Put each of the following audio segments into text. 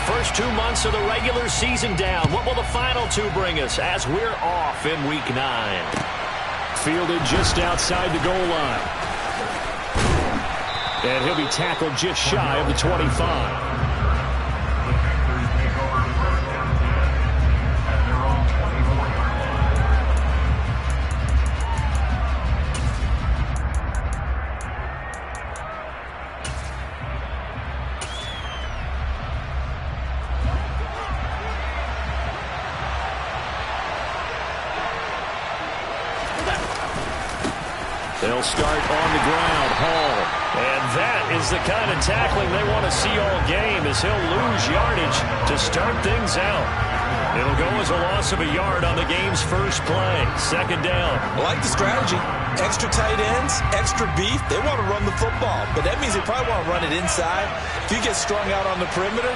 first 2 months of the regular season down. What will the final two bring us as we're off in Week 9? Fielded just outside the goal line. And he'll be tackled just shy of the 25. They'll start on the ground. Hall. And that is the kind of tackling they want to see all game, as he'll lose yardage to start things out. It'll go as a loss of a yard on the game's first play. Second down. I like the strategy. Extra tight ends, extra beef. They want to run the football, but that means they probably want to run it inside. If you get strung out on the perimeter,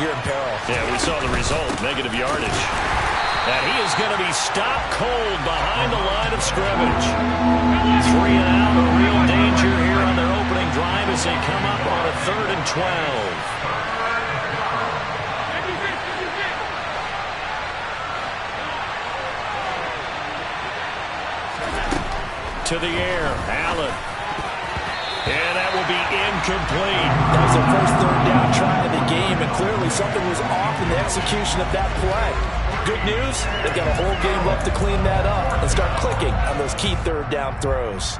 you're in peril. Yeah, we saw the result, negative yardage. And he is going to be stopped cold behind the line of scrimmage. 3 and out, a real danger here on their opening drive as they come up on a 3rd and 12. To the air, Allen. And that will be incomplete. That was their first 3rd down try of the game, and clearly something was off in the execution of that play. Good news, they've got a whole game left to clean that up and start clicking on those key 3rd down throws.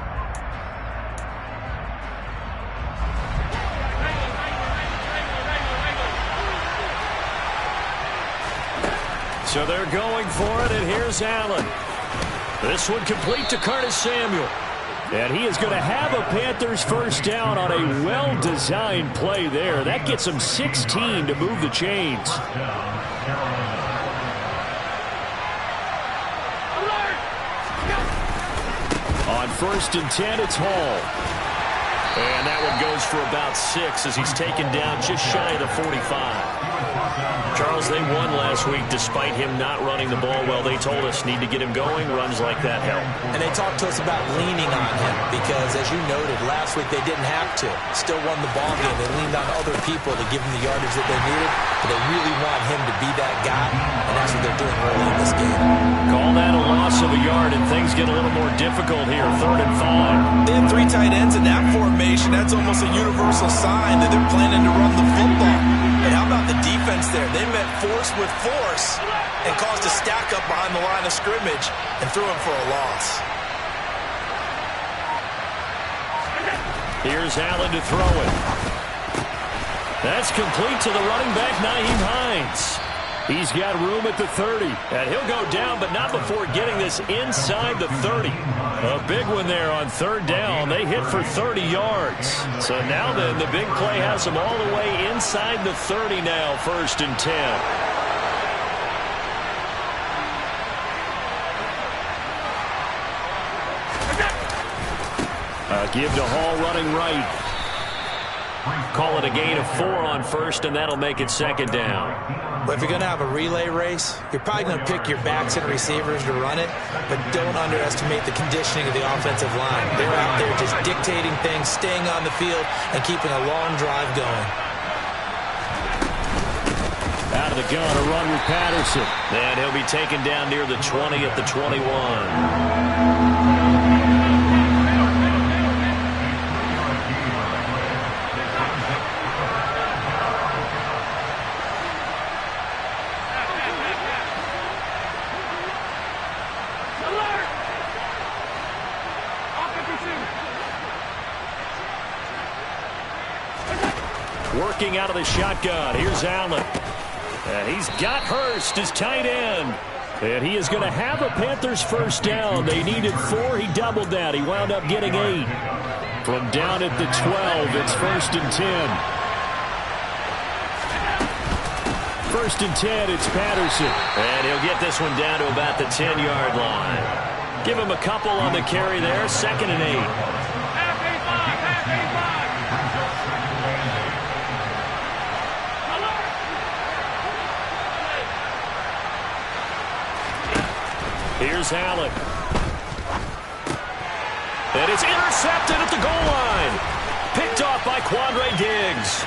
So they're going for it, and here's Allen. This one complete to Curtis Samuel. And he is going to have a Panthers first down on a well-designed play there. That gets him 16 to move the chains. On 1st and 10, it's Hall. And that one goes for about 6 as he's taken down just shy of the 45. Charles, they won last week despite him not running the ball well. They told us need to get him going. Runs like that help. And they talked to us about leaning on him because, as you noted, last week they didn't have to. Still won the ball game. They leaned on other people to give them the yardage that they needed. But they really want him to be that guy, and that's what they're doing early in this game. Call that a loss of a yard, and things get a little more difficult here. 3rd and 5. They have 3 tight ends in that formation. That's almost a universal sign that they're planning to run the football. But how about the defense there? They met force with force and caused a stack up behind the line of scrimmage and threw him for a loss. Here's Allen to throw it. That's complete to the running back, Nyheim Hines. He's got room at the 30, and he'll go down, but not before getting this inside the 30. A big one there on 3rd down. They hit for 30 yards. So now then, the big play has them all the way inside the 30 now, 1st and 10. Give to Hall running right. Call it a gain of 4 on 1st, and that'll make it 2nd down. But if you're going to have a relay race, you're probably going to pick your backs and receivers to run it, but don't underestimate the conditioning of the offensive line. They're out there just dictating things, staying on the field, and keeping a long drive going. Out of the gun, a run with Patterson. And he'll be taken down near the 20 at the 21. Working out of the shotgun. Here's Allen. And he's got Hurst, his tight end. And he is going to have a Panthers first down. They needed 4. He doubled that. He wound up getting 8. From down at the 12, it's 1st and 10. 1st and 10, it's Patterson. And he'll get this one down to about the 10-yard line. Give him a couple on the carry there. 2nd and 8. Here's Allen. And it's intercepted at the goal line. Picked off by Quandre Diggs.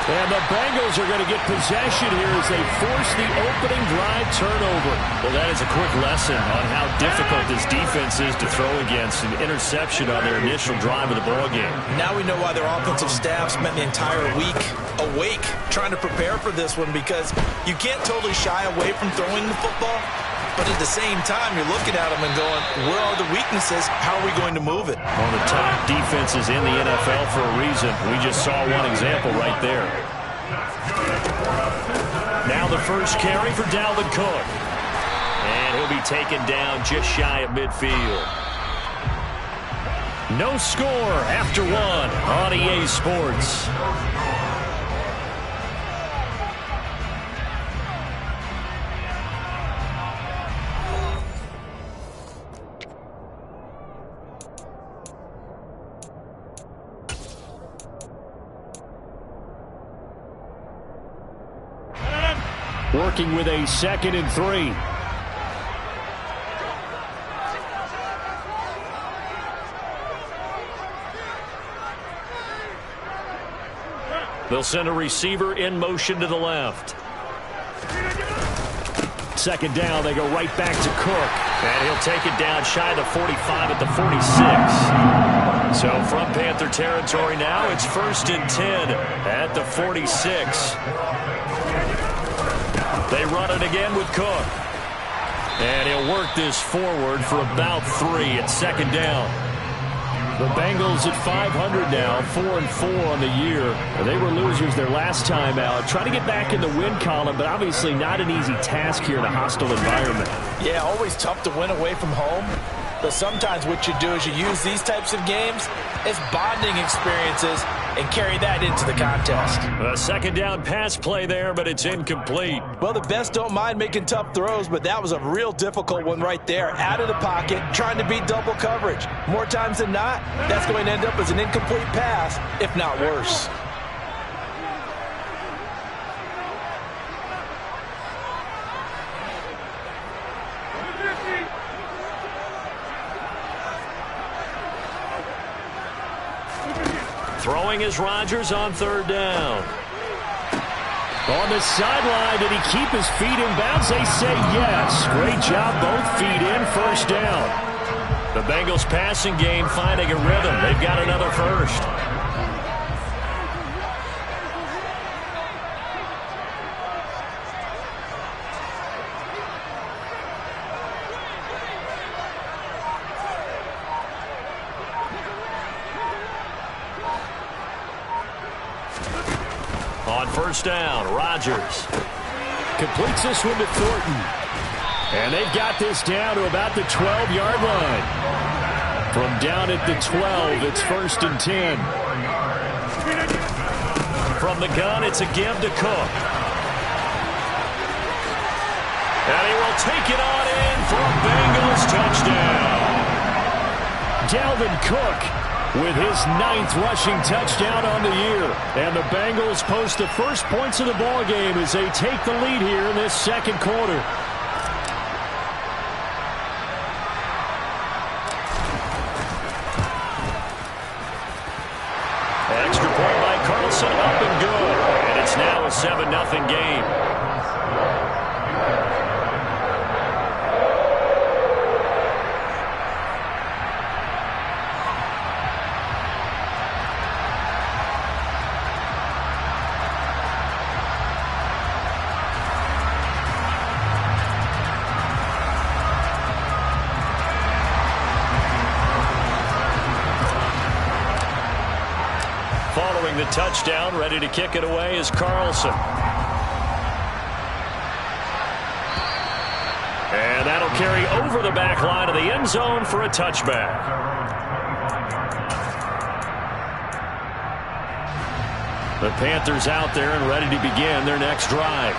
And the Bengals are going to get possession here as they force the opening drive turnover. Well, that is a quick lesson on how difficult this defense is to throw against. An interception on their initial drive of the ballgame. Now we know why their offensive staff spent the entire week awake trying to prepare for this one, because you can't totally shy away from throwing the football. But at the same time, you're looking at them and going, where are the weaknesses? How are we going to move it? One of the top defenses in the NFL for a reason. We just saw one example right there. Now the first carry for Dalvin Cook. And he'll be taken down just shy of midfield. No score after one on EA Sports. Working with a 2nd and 3. They'll send a receiver in motion to the left. 2nd down, they go right back to Cook. And he'll take it down shy of the 45 at the 46. So from Panther territory now, it's 1st and 10 at the 46. They run it again with Cook. And he'll work this forward for about 3 at 2nd down. The Bengals at 500 now, 4-4 on the year. They were losers their last time out. Trying to get back in the win column, but obviously not an easy task here in a hostile environment. Yeah, always tough to win away from home. But sometimes what you do is you use these types of games as bonding experiences and carry that into the contest. A 2nd down pass play there, but it's incomplete. Well, the best don't mind making tough throws, but that was a real difficult one right there. Out of the pocket, trying to beat double coverage. More times than not, that's going to end up as an incomplete pass, if not worse. Throwing is Rodgers on 3rd down. On the sideline, did he keep his feet in bounds? They say yes. Great job, both feet in, 1st down. The Bengals passing game finding a rhythm. They've got another 1st. On 1st down, Rodgers completes this one to Thornton. And they've got this down to about the 12-yard line. From down at the 12, it's 1st and 10. From the gun, it's a give to Cook. And he will take it on in for a Bengals touchdown. Dalvin Cook with his 9th rushing touchdown on the year. And the Bengals post the first points of the ballgame as they take the lead here in this 2nd quarter. Extra point by Carlson, up and good. And it's now a 7-0 game. Following the touchdown, ready to kick it away is Carlson. And that'll carry over the back line of the end zone for a touchback. The Panthers out there and ready to begin their next drive.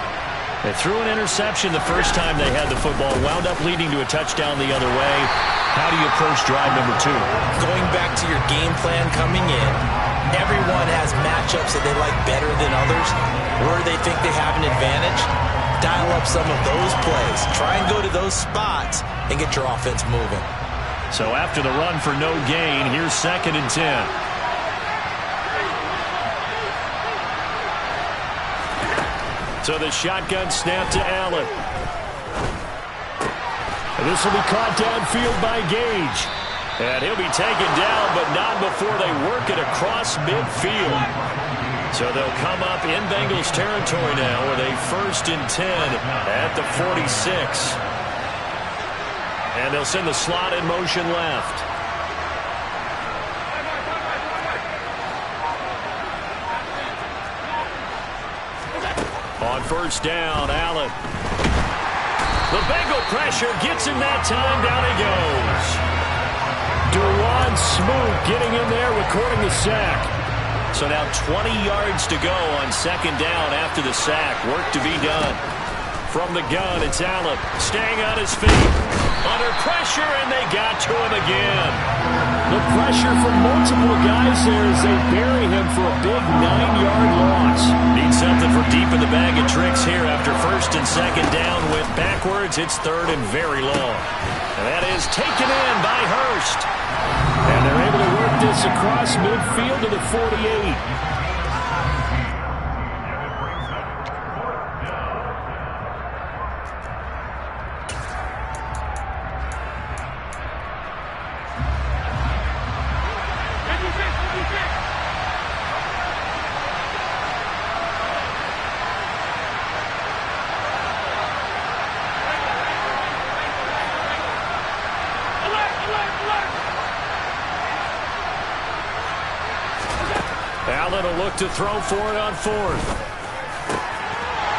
They threw an interception the first time they had the football, wound up leading to a touchdown the other way. How do you approach drive number 2? Going back to your game plan coming in, everyone has matchups that they like better than others. Where they think they have an advantage, dial up some of those plays. Try and go to those spots and get your offense moving. So after the run for no gain, here's 2nd and 10. So the shotgun snap to Allen. And this will be caught downfield by Gage. And he'll be taken down, but not before they work it across midfield. So they'll come up in Bengals territory now with a 1st and 10 at the 46. And they'll send the slot in motion left. On 1st down, Allen. The Bengal pressure gets him that time. Down he goes. Duron Smoot getting in there, recording the sack. So now 20 yards to go on 2nd down after the sack. Work to be done. From the gun, it's Allen staying on his feet. Under pressure, and they got to him again. The pressure from multiple guys there as they bury him for a big 9-yard loss. Need something for deep in the bag of tricks here after 1st and 2nd down. Went backwards. It's 3rd and very long. And that is taken in by Hurst. And they're able to work this across midfield to the 48. Allen will look to throw for it on 4th.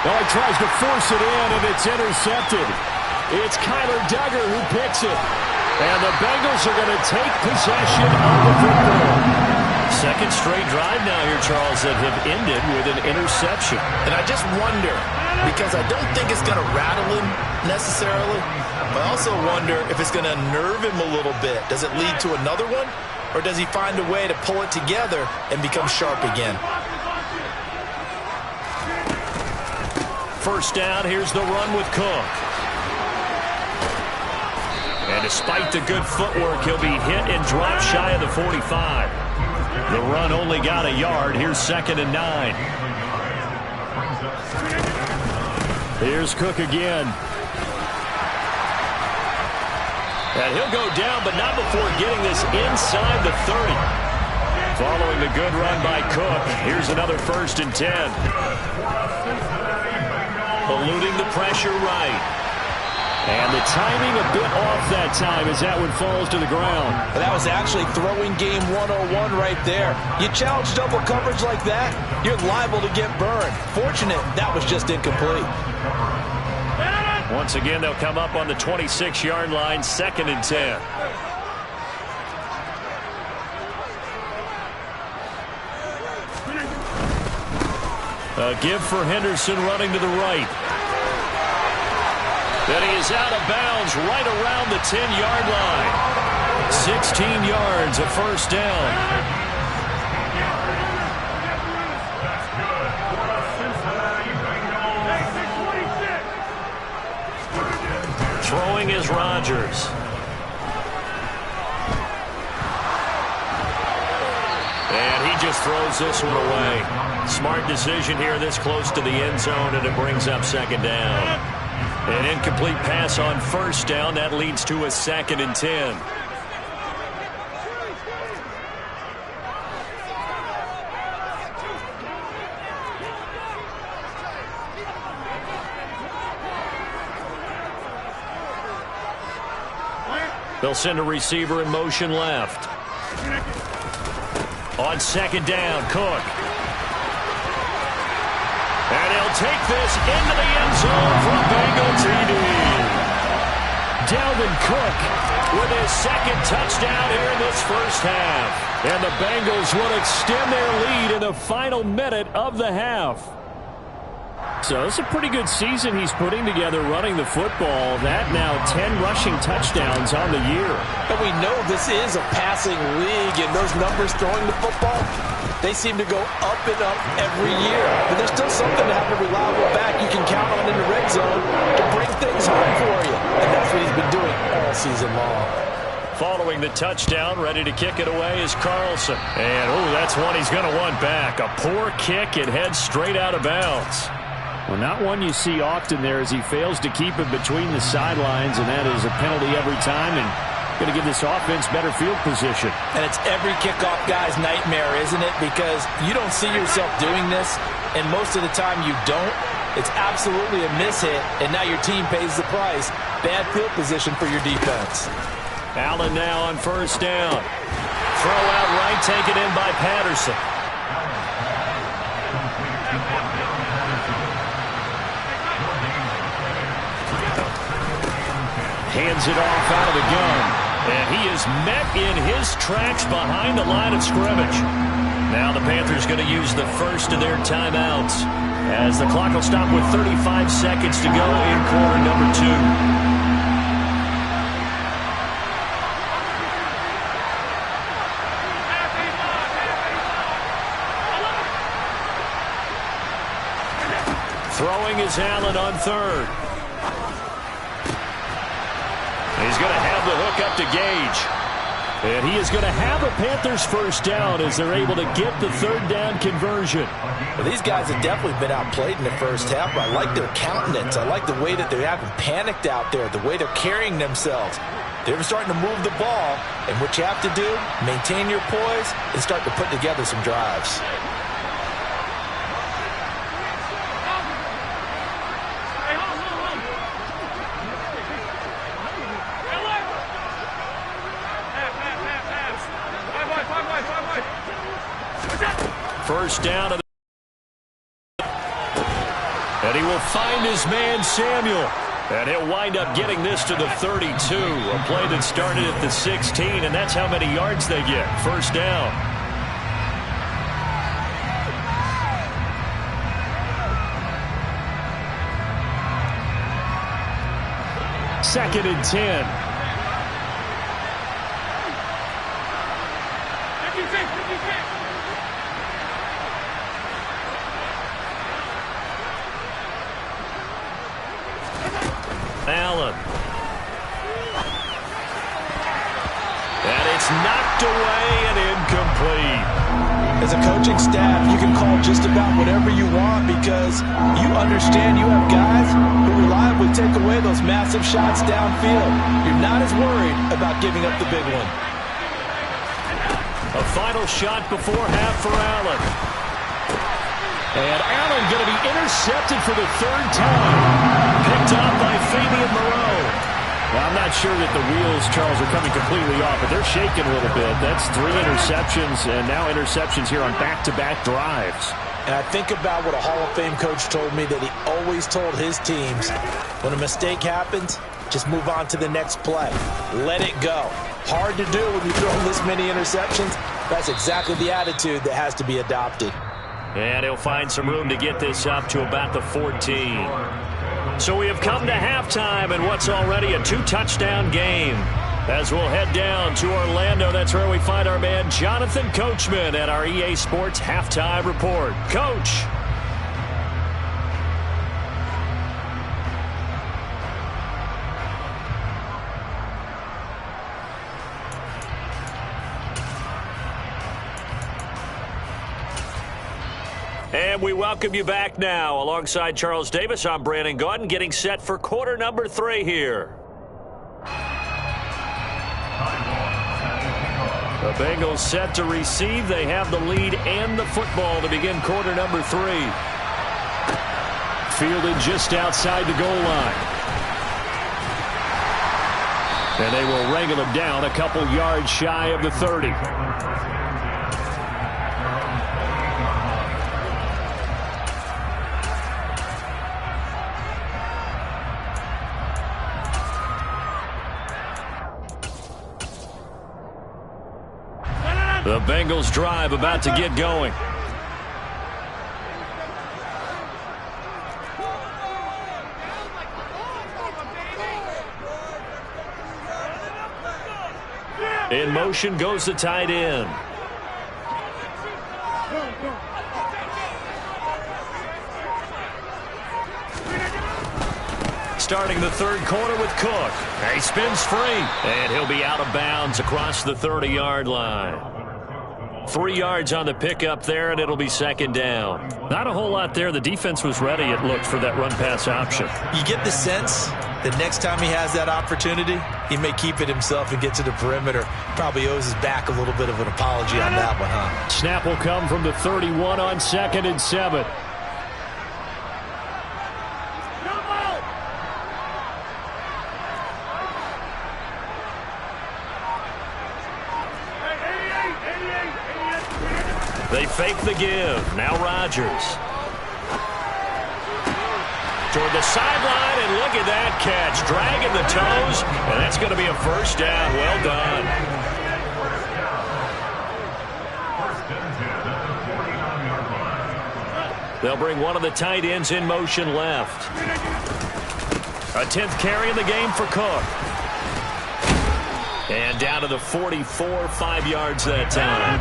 Well, he tries to force it in, and it's intercepted. It's Kyler Duggar who picks it. And the Bengals are going to take possession of the football. 2nd straight drive now here, Charles, that have ended with an interception. And I just wonder, because I don't think it's going to rattle him necessarily, but I also wonder if it's going to nerve him a little bit. Does it lead to another one? Or does he find a way to pull it together and become sharp again? 1st down, here's the run with Cook. And despite the good footwork, he'll be hit and drop shy of the 45. The run only got a yard. Here's 2nd and 9. Here's Cook again. And he'll go down, but not before getting this inside the 30. Following the good run by Cook, here's another 1st and 10. Eluding the pressure right. And the timing a bit off that time as that one falls to the ground. That was actually throwing game 101 right there. You challenge double coverage like that, you're liable to get burned. Fortunate, that was just incomplete. Once again, they'll come up on the 26-yard line, 2nd and 10. A give for Henderson running to the right. Then he is out of bounds right around the 10-yard line. 16 yards, a 1st down. Throwing is Rodgers. And he just throws this one away. Smart decision here this close to the end zone, and it brings up 2nd down. An incomplete pass on 1st down. That leads to a 2nd and 10. They'll send a receiver in motion left. On 2nd down, Cook. And he'll take this into the end zone for a Bengal TD. Dalvin Cook with his 2nd touchdown here in this 1st half. And the Bengals will extend their lead in the final minute of the half. So it's a pretty good season he's putting together running the football. That now 10 rushing touchdowns on the year. And we know this is a passing league, and those numbers throwing the football, they seem to go up and up every year. But there's still something to have a reliable back you can count on in the red zone to bring things home for you. And that's what he's been doing all season long. Following the touchdown, ready to kick it away is Carlson. And, that's one he's going to want back. A poor kick. It heads straight out of bounds. Well, not one you see often there as he fails to keep it between the sidelines, and that is a penalty every time, and going to give this offense better field position. And it's every kickoff guy's nightmare, isn't it? Because you don't see yourself doing this, and most of the time you don't. It's absolutely a mishit, and now your team pays the price. Bad field position for your defense. Allen now on first down. Throw out right, taken in by Patterson. Hands it off out of the gun. And he is met in his tracks behind the line of scrimmage. Now the Panthers going to use the first of their timeouts as the clock will stop with 35 seconds to go in quarter number 2. Throwing is Allen on third. He's going to have the hook up to Gage. And he is going to have a Panthers first down as they're able to get the third down conversion. Well, these guys have definitely been outplayed in the first half, but I like their countenance. I like the way that they haven't panicked out there, the way they're carrying themselves. They're starting to move the ball, and what you have to do, maintain your poise and start to put together some drives. First down. And he will find his man, Samuel. And he'll wind up getting this to the 32. A play that started at the 16, and that's how many yards they get. First down. Second and 10. Allen. And it's knocked away and incomplete. As a coaching staff, you can call just about whatever you want because you understand you have guys who reliably take away those massive shots downfield. You're not as worried about giving up the big one. A final shot before half for Allen. And Allen going to be intercepted for the third time. Picked up by Fabian Moreau. Well, I'm not sure that the wheels, Charles, are coming completely off, but they're shaking a little bit. That's 3 interceptions, and now interceptions here on back-to-back drives. And I think about what a Hall of Fame coach told me that he always told his teams, when a mistake happens, just move on to the next play. Let it go. Hard to do when you throw this many interceptions. That's exactly the attitude that has to be adopted. And he'll find some room to get this up to about the 14. So we have come to halftime in what's already a 2-touchdown game. As we'll head down to Orlando, that's where we find our man Jonathan Coachman at our EA Sports Halftime Report. Coach. And we welcome you back now. Alongside Charles Davis, I'm Brandon Gaudin, getting set for quarter number 3 here. The Bengals set to receive. They have the lead and the football to begin quarter number 3. Fielded just outside the goal line. And they will wrangle him down a couple yards shy of the 30. The Bengals drive about to get going. In motion goes the tight end. Starting the third quarter with Cook. He spins free, and he'll be out of bounds across the 30-yard line. 3 yards on the pickup there, and it'll be second down. Not a whole lot there. The defense was ready, it looked, for that run-pass option. You get the sense that next time he has that opportunity, he may keep it himself and get to the perimeter. Probably owes his back a little bit of an apology on that one, huh? Snap will come from the 31 on 2nd and 7. They fake the give. Now Rodgers. Toward the sideline, and look at that catch. Dragging the toes, and that's going to be a first down. Well done. They'll bring one of the tight ends in motion left. A 10th carry in the game for Cook. And down to the 44, 5 yards that time.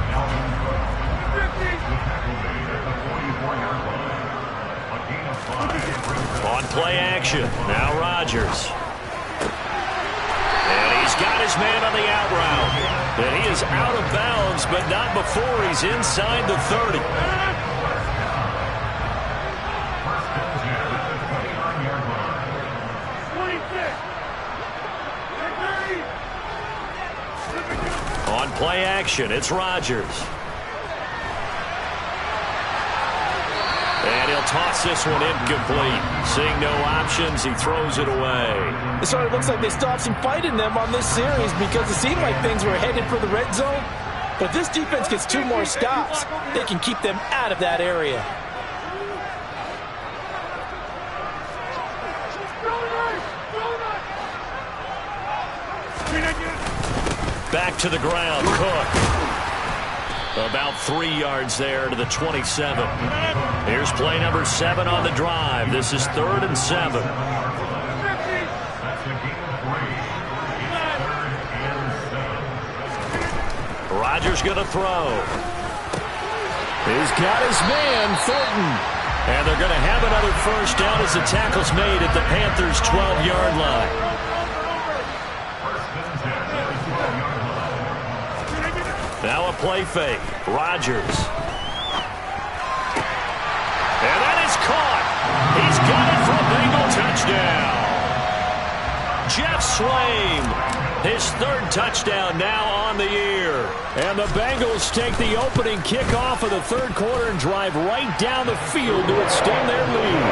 On play action, now Rodgers. And he's got his man on the out route. And he is out of bounds, but not before he's inside the 30. On play action, it's Rodgers. And he'll toss this one incomplete. Seeing no options, he throws it away. It sort of looks like they stopped some fight in them on this series because it seemed like things were headed for the red zone. But if this defense gets 2 more stops, they can keep them out of that area. Back to the ground, Cook. About 3 yards there to the 27. Here's play number 7 on the drive. This is 3rd and 7. Rodgers going to throw. He's got his man, Thornton. And they're going to have another first down as the tackle's made at the Panthers' 12-yard line. Now a play fake. Rodgers. And that is caught. He's got it for a Bengal touchdown. Jeff Swaim, his 3rd touchdown now on the year. And the Bengals take the opening kickoff of the 3rd quarter and drive right down the field to extend their lead.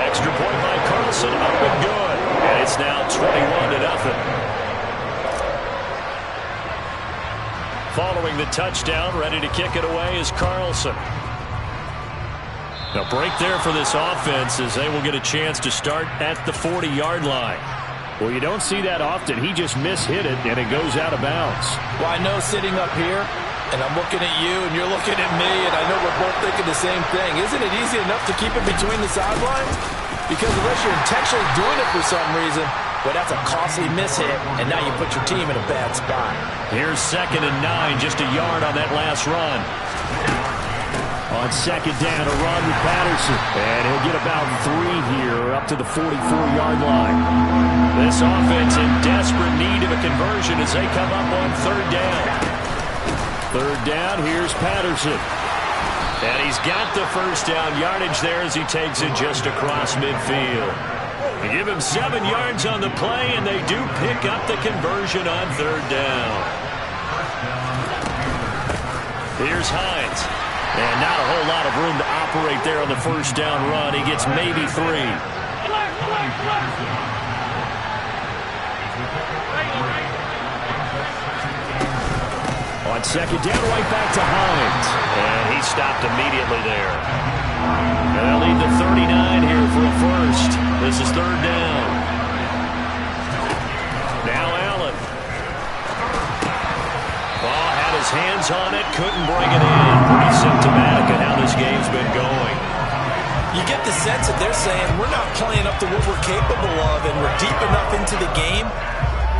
Extra point by Carlson, up and good. And it's now 21-0. Following the touchdown, ready to kick it away is Carlson. A break there for this offense as they will get a chance to start at the 40-yard line. Well, you don't see that often. He just mishit it, and it goes out of bounds. Well, I know sitting up here, and I'm looking at you, and you're looking at me, and I know we're both thinking the same thing. Isn't it easy enough to keep it between the sidelines? Because unless you're intentionally doing it for some reason, well, that's a costly mishit, and now you put your team in a bad spot. Here's 2nd and 9, just a yard on that last run. On 2nd down, a run with Patterson. And he'll get about 3 here up to the 44-yard line. This offense in desperate need of a conversion as they come up on 3rd down. 3rd down, here's Patterson. And he's got the first down yardage there as he takes it just across midfield. They give him 7 yards on the play, and they do pick up the conversion on 3rd down. Here's Hines. And not a whole lot of room to operate there on the first down run. He gets maybe 3. On 2nd down, right back to Hines. And he stopped immediately there. And they'll lead the 39 here for a first. This is 3rd down. Now Allen. Ball had his hands on it, couldn't bring it in. Pretty symptomatic of how this game's been going. You get the sense that they're saying we're not playing up to what we're capable of, and we're deep enough into the game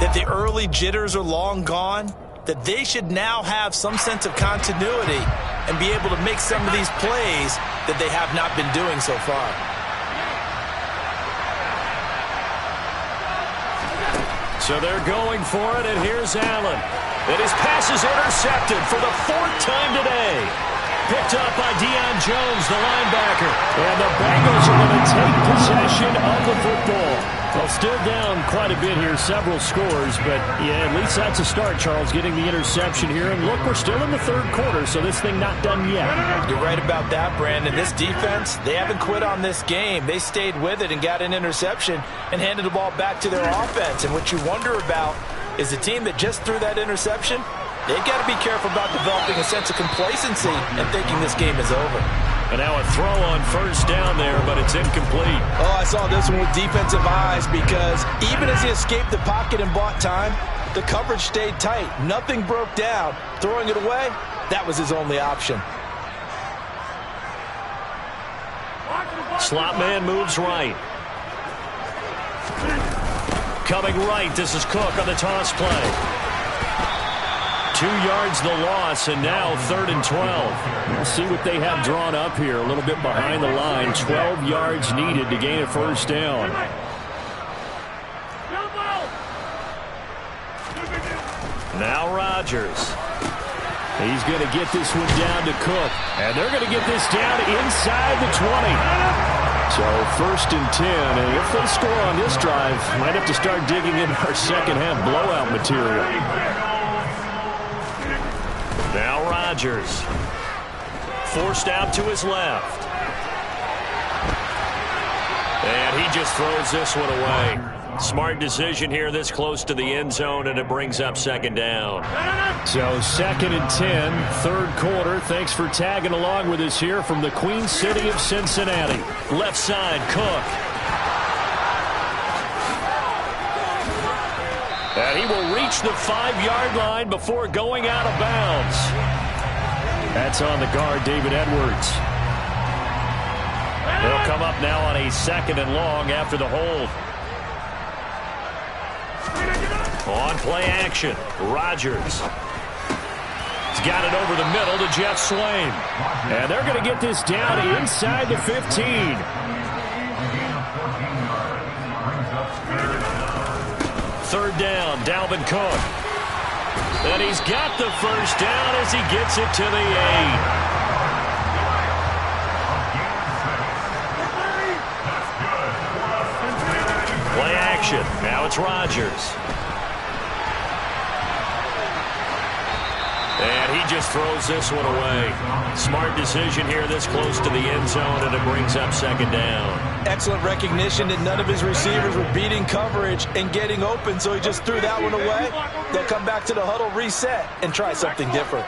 that the early jitters are long gone, that they should now have some sense of continuity and be able to make some of these plays that they have not been doing so far. So they're going for it, and here's Allen. And his pass is intercepted for the 4th time today. Picked up by Deion Jones, the linebacker. And the Bengals are going to take possession of the football. Well, still down quite a bit here, several scores. But, yeah, at least that's a start, Charles, getting the interception here. And, look, we're still in the 3rd quarter, so this thing not done yet. You're right about that, Brandon. This defense, they haven't quit on this game. They stayed with it and got an interception and handed the ball back to their offense. And what you wonder about is the team that just threw that interception, they've got to be careful about developing a sense of complacency and thinking this game is over. And now a throw on 1st down there, but it's incomplete. Oh, I saw this one with defensive eyes because even as he escaped the pocket and bought time, the coverage stayed tight. Nothing broke down. Throwing it away, that was his only option. Slot man moves right. Coming right, this is Cook on the toss play. 2 yards the loss, and now 3rd and 12. We'll see what they have drawn up here. A little bit behind the line. 12 yards needed to gain a 1st down. Now Rodgers. He's going to get this one down to Cook. And they're going to get this down inside the 20. So 1st and 10, and if they score on this drive, might have to start digging in our second half blowout material. Now Rodgers. Forced out to his left. And he just throws this one away. Smart decision here this close to the end zone, and it brings up 2nd down. So 2nd and 10, 3rd quarter. Thanks for tagging along with us here from the Queen City of Cincinnati. Left side, Cook. And he will reach the 5-yard line before going out of bounds. That's on the guard, David Edwards. They'll come up now on a 2nd and long after the hold. On play action, Rodgers. He's got it over the middle to Jeff Swain. And they're going to get this down inside the 15. 3rd down, Dalvin Cook. And he's got the 1st down as he gets it to the 8. Play action. Now it's Rodgers. And he just throws this one away. Smart decision here this close to the end zone, and it brings up 2nd down. Excellent recognition that none of his receivers were beating coverage and getting open, so he just threw that one away. They'll come back to the huddle, reset, and try something different.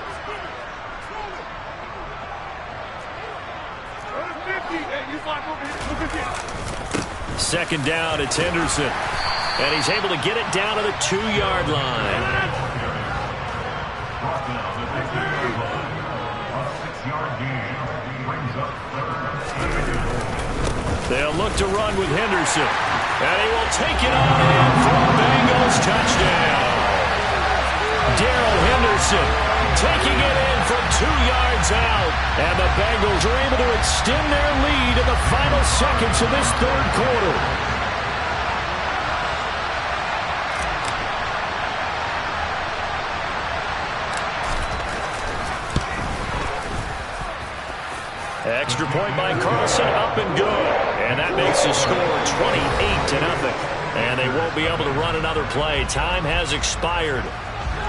Second down, it's Henderson. And he's able to get it down to the 2-yard line. They'll look to run with Henderson. And he will take it on in for a Bengals touchdown. Darrell Henderson taking it in from 2 yards out. And the Bengals are able to extend their lead in the final seconds of this 3rd quarter. Extra point by Carlson, up and good. And that makes the score 28-0. And they won't be able to run another play. Time has expired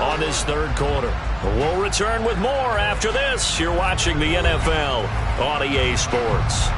on this 3rd quarter. We'll return with more after this. You're watching the NFL on EA Sports.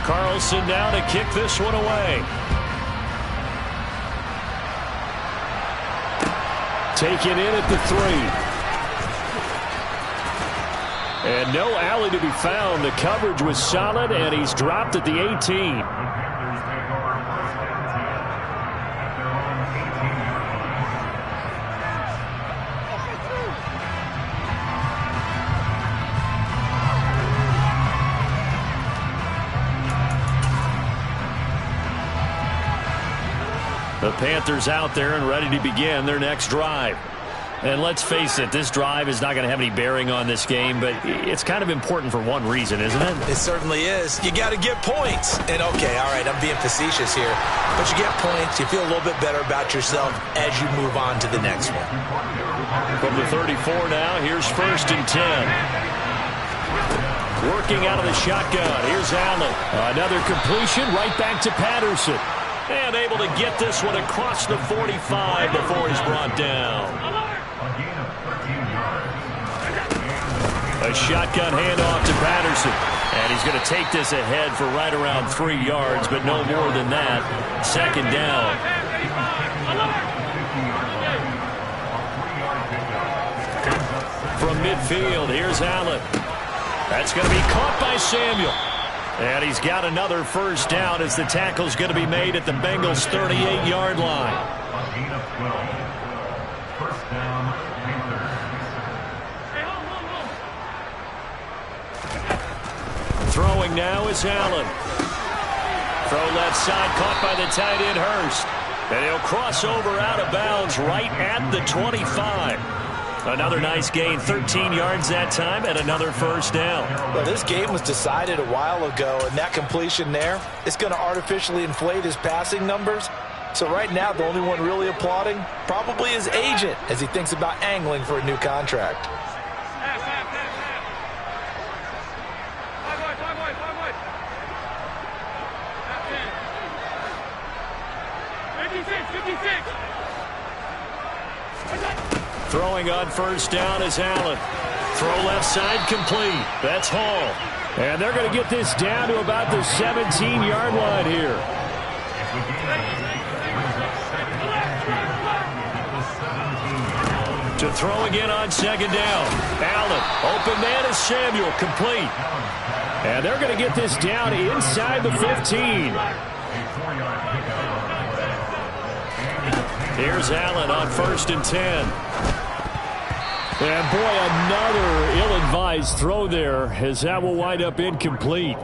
Carlson now to kick this one away. Taken in at the 3. And no alley to be found. The coverage was solid, and he's dropped at the 18. The Panthers out there and ready to begin their next drive. And let's face it, this drive is not going to have any bearing on this game, but it's kind of important for one reason, isn't it? It certainly is. You got to get points. And, okay, all right, I'm being facetious here. But you get points, you feel a little bit better about yourself as you move on to the next one. From the 34 now, here's 1st and 10. Working out of the shotgun. Here's Allen. Another completion right back to Patterson. And able to get this one across the 45 before he's brought down. A shotgun handoff to Patterson. And he's going to take this ahead for right around 3 yards, but no more than that. 2nd down. From midfield, here's Allen. That's going to be caught by Samuel. And he's got another 1st down as the tackle's going to be made at the Bengals' 38-yard line. Throwing now is Allen. Throw left side, caught by the tight end Hurst. And he'll cross over out of bounds right at the 25. Another nice gain, 13 yards that time, and another 1st down. Well, this game was decided a while ago, and that completion there is going to artificially inflate his passing numbers. So right now, the only one really applauding probably his agent as he thinks about angling for a new contract. Throwing on 1st down is Allen. Throw left side complete. That's Hall. And they're going to get this down to about the 17-yard line here. To throw again on 2nd down. Allen. Open man is Samuel. Complete. And they're going to get this down inside the 15. Here's Allen on 1st and 10. And boy, another ill-advised throw there as that will wind up incomplete.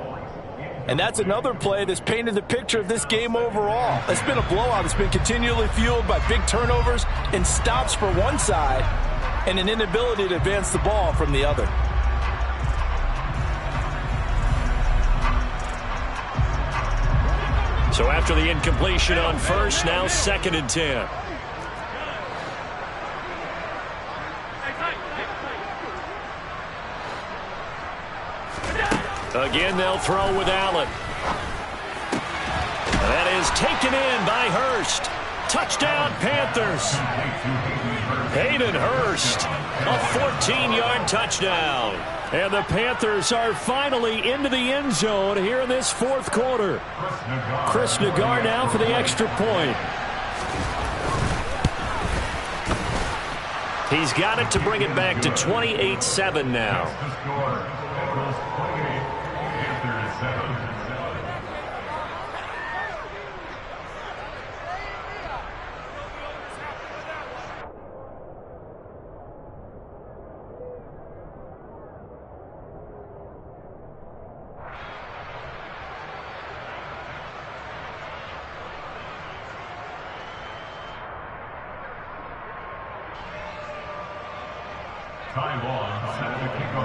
And that's another play that's painted the picture of this game overall. It's been a blowout. It's been continually fueled by big turnovers and stops for one side and an inability to advance the ball from the other. So after the incompletion on 1st, now 2nd and 10. Again, they'll throw with Allen. That is taken in by Hurst. Touchdown, Panthers. Hayden Hurst, a 14-yard touchdown. And the Panthers are finally into the end zone here in this 4th quarter. Chris Nagar now for the extra point. He's got it to bring it back to 28-7 now.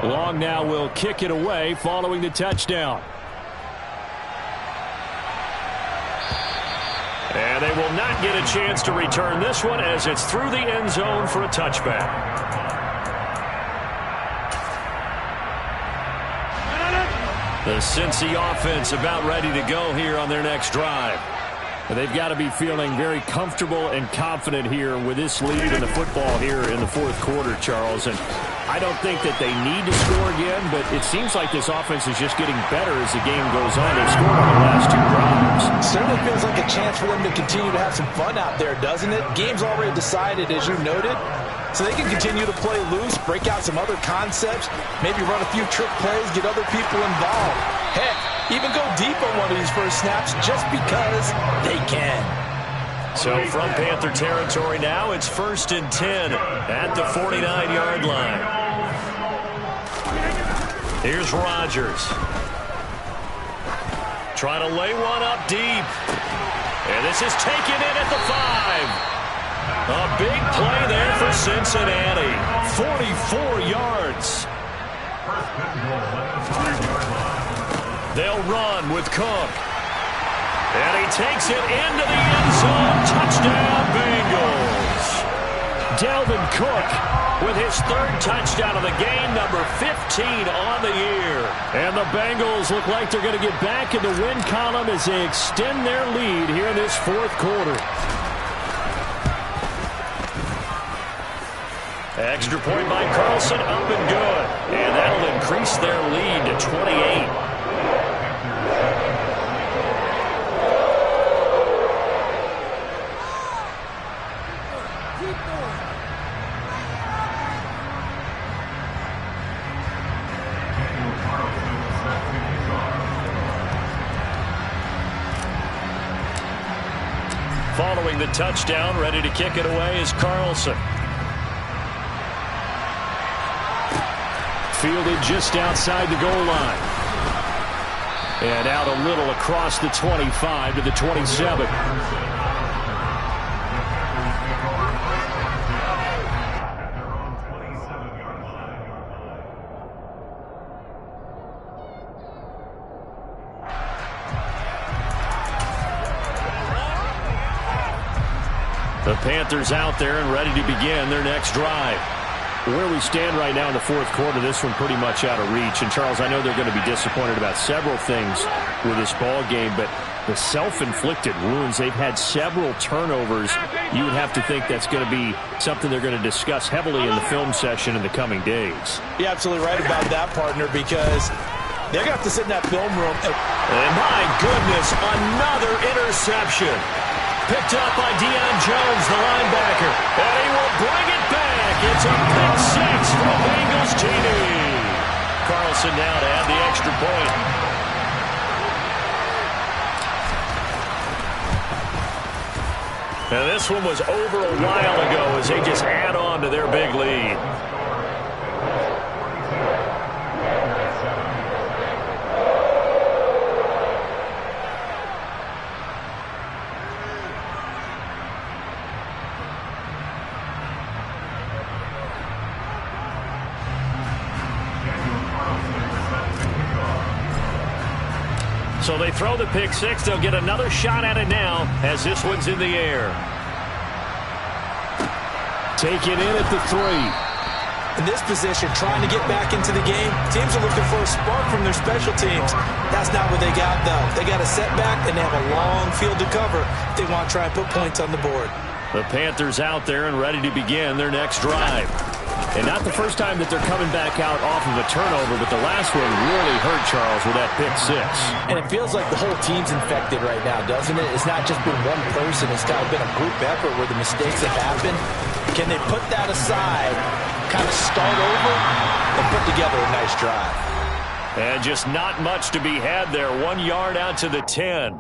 Long now will kick it away following the touchdown. And they will not get a chance to return this one as it's through the end zone for a touchback. The Cincy offense about ready to go here on their next drive. They've got to be feeling very comfortable and confident here with this lead in the football here in the 4th quarter, Charles. And I don't think that they need to score again, but it seems like this offense is just getting better as the game goes on. They've scored on the last 2 drives. Certainly feels like a chance for them to continue to have some fun out there, doesn't it? Game's already decided, as you noted. So they can continue to play loose, break out some other concepts, maybe run a few trick plays, get other people involved. Heck, even go deep on one of these first snaps just because they can. So from Panther territory now, it's 1st and 10 at the 49-yard line. Here's Rodgers. Trying to lay one up deep. And this is taken in at the 5. A big play there for Cincinnati. 44 yards. They'll run with Cook. And he takes it into the end zone. Touchdown, Bengals. Dalvin Cook with his 3rd touchdown of the game, number 15 on the year. And the Bengals look like they're going to get back in the win column as they extend their lead here in this 4th quarter. Extra point by Carlson, up and good. And that'll increase their lead to 28. Following the touchdown, ready to kick it away is Carlson. Fielded just outside the goal line. And out a little across the 25 to the 27. The Panthers out there and ready to begin their next drive. Where we stand right now in the 4th quarter, this one pretty much out of reach. And, Charles, I know they're going to be disappointed about several things with this ball game, but the self-inflicted wounds, they've had several turnovers. You would have to think that's going to be something they're going to discuss heavily in the film session in the coming days. You're absolutely right about that, partner, because they're going to have to sit in that film room. And, my goodness, another interception. Picked up by Deion Jones, the linebacker. And he will bring it back. It's a pick 6 for Bengals TD. Carlson now to add the extra point. Now this one was over a while ago as they just add on to their big lead. So they throw the pick 6. They'll get another shot at it now as this one's in the air. Take it in at the 3. In this position, trying to get back into the game, teams are looking for a spark from their special teams. That's not what they got, though. They got a setback, and they have a long field to cover if they want to try and put points on the board. The Panthers out there and ready to begin their next drive. And not the first time that they're coming back out off of a turnover, but the last one really hurt Charles with that pick 6. And it feels like the whole team's infected right now, doesn't it? It's not just been one person. It's kind of been a group effort where the mistakes have happened. Can they put that aside, kind of start over, and put together a nice drive? And just not much to be had there. 1 yard out to the 10.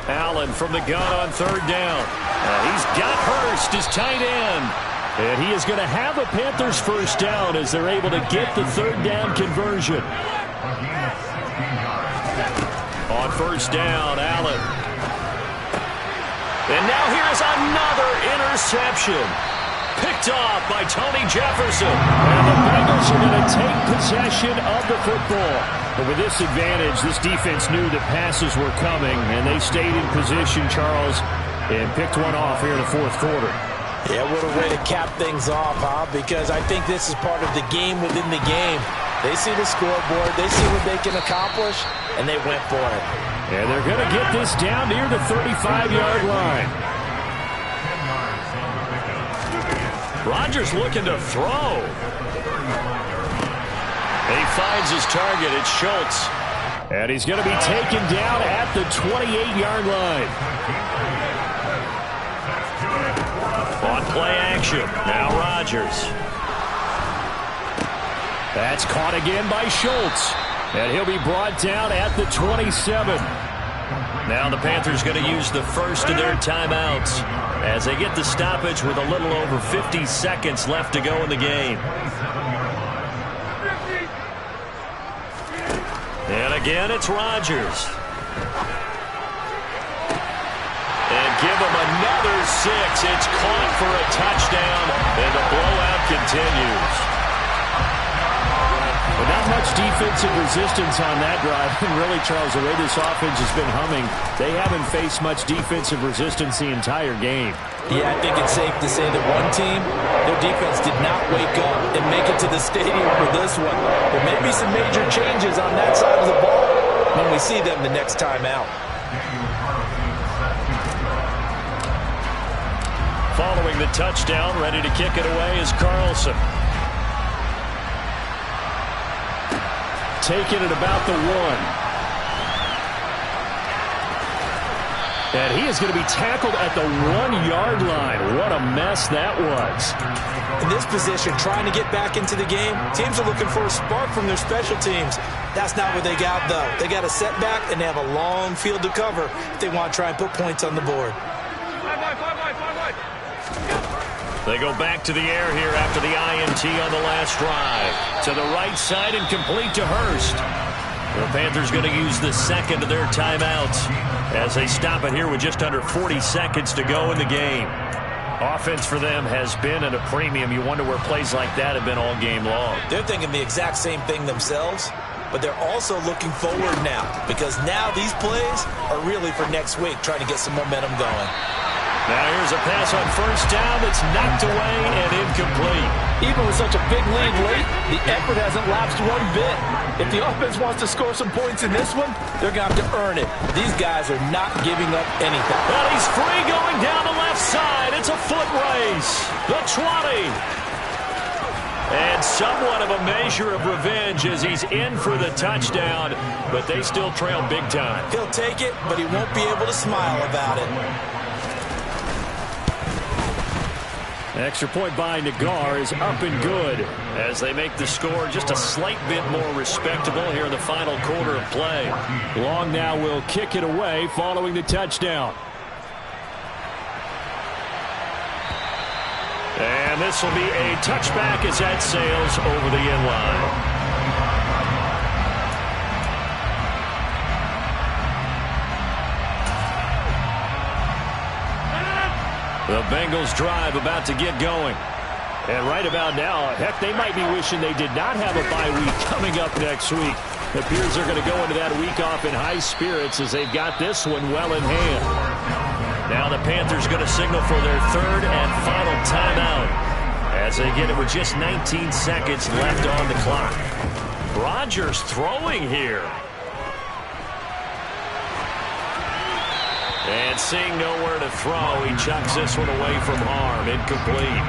Allen from the gun on 3rd down. He's got Hurst, his tight end. And he is going to have a Panthers first down as they're able to get the 3rd down conversion. On 1st down, Allen. And now here's another interception. Picked off by Tony Jefferson. And the Bengals are going to take possession of the football. But with this advantage, this defense knew that passes were coming, and they stayed in position, Charles, and picked one off here in the 4th quarter. Yeah, what a way to cap things off, huh? Because I think this is part of the game within the game. They see the scoreboard, they see what they can accomplish, and they went for it. And they're going to get this down near the 35-yard line. Rodgers looking to throw. He finds his target. It's Schultz. And he's going to be taken down at the 28-yard line. On play action, now Rodgers. That's caught again by Schultz. And he'll be brought down at the 27. Now the Panthers going to use the first of their timeouts as they get the stoppage with a little over 50 seconds left to go in the game. And again, it's Rodgers. And give him another 6. It's caught for a touchdown, and the blowout continues. But not much defensive resistance on that drive. And really, Charles, the way this offense has been humming, they haven't faced much defensive resistance the entire game. Yeah, I think it's safe to say that one team, their defense did not wake up and make it to the stadium for this one. There may be some major changes on that side of the ball when we see them the next time out. Following the touchdown, ready to kick it away is Carlson. Taking it about the 1. And he is going to be tackled at the 1-yard line. What a mess that was. In this position, trying to get back into the game, teams are looking for a spark from their special teams. That's not what they got, though. They got a setback, and they have a long field to cover if they want to try and put points on the board. They go back to the air here after the INT on the last drive. To the right side and complete to Hurst. The Panthers going to use the second of their timeouts as they stop it here with just under 40 seconds to go in the game. Offense for them has been at a premium. You wonder where plays like that have been all game long. They're thinking the exact same thing themselves, but they're also looking forward now because now these plays are really for next week, trying to get some momentum going. Now here's a pass on first down that's knocked away and incomplete. Even with such a big lead late, the effort hasn't lapsed one bit. If the offense wants to score some points in this one, they're going to have to earn it. These guys are not giving up anything. Well, he's free going down the left side. It's a foot race. The 20. And somewhat of a measure of revenge as he's in for the touchdown, but they still trail big time. He'll take it, but he won't be able to smile about it. Extra point by Nagar is up and good as they make the score just a slight bit more respectable here in the final quarter of play. Long now will kick it away following the touchdown. And this will be a touchback as that sails over the end line. The Bengals drive about to get going. And right about now, heck, they might be wishing they did not have a bye week coming up next week. It appears they're going to go into that week off in high spirits as they've got this one well in hand. Now the Panthers going to signal for their third and final timeout as they get it with just 19 seconds left on the clock. Rodgers throwing here. And seeing nowhere to throw, he chucks this one away from harm. Incomplete.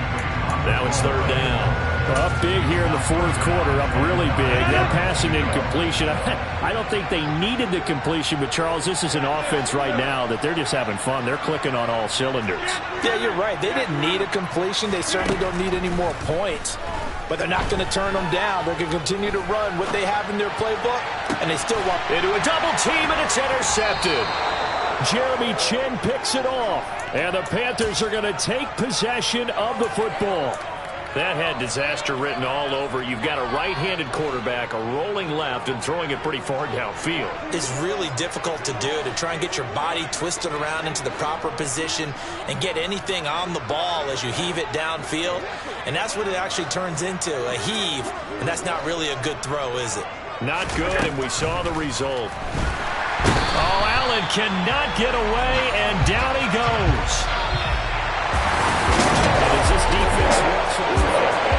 Now it's third down. Up big here in the fourth quarter, up really big. That passing incompletion, I don't think they needed the completion, but Charles, this is an offense right now that they're just having fun. They're clicking on all cylinders. Yeah, you're right. They didn't need a completion. They certainly don't need any more points. But they're not going to turn them down. They're going to continue to run what they have in their playbook, and they still want into a double team, and it's intercepted. Jeremy Chinn picks it off, and the Panthers are going to take possession of the football. That had disaster written all over. You've got a right-handed quarterback, a rolling left, and throwing it pretty far downfield. It's really difficult to do, to try and get your body twisted around into the proper position and get anything on the ball as you heave it downfield. And that's what it actually turns into, a heave. And that's not really a good throw, is it? Not good, and we saw the result. Oh, Allen cannot get away, and down he goes. And as this defense walks over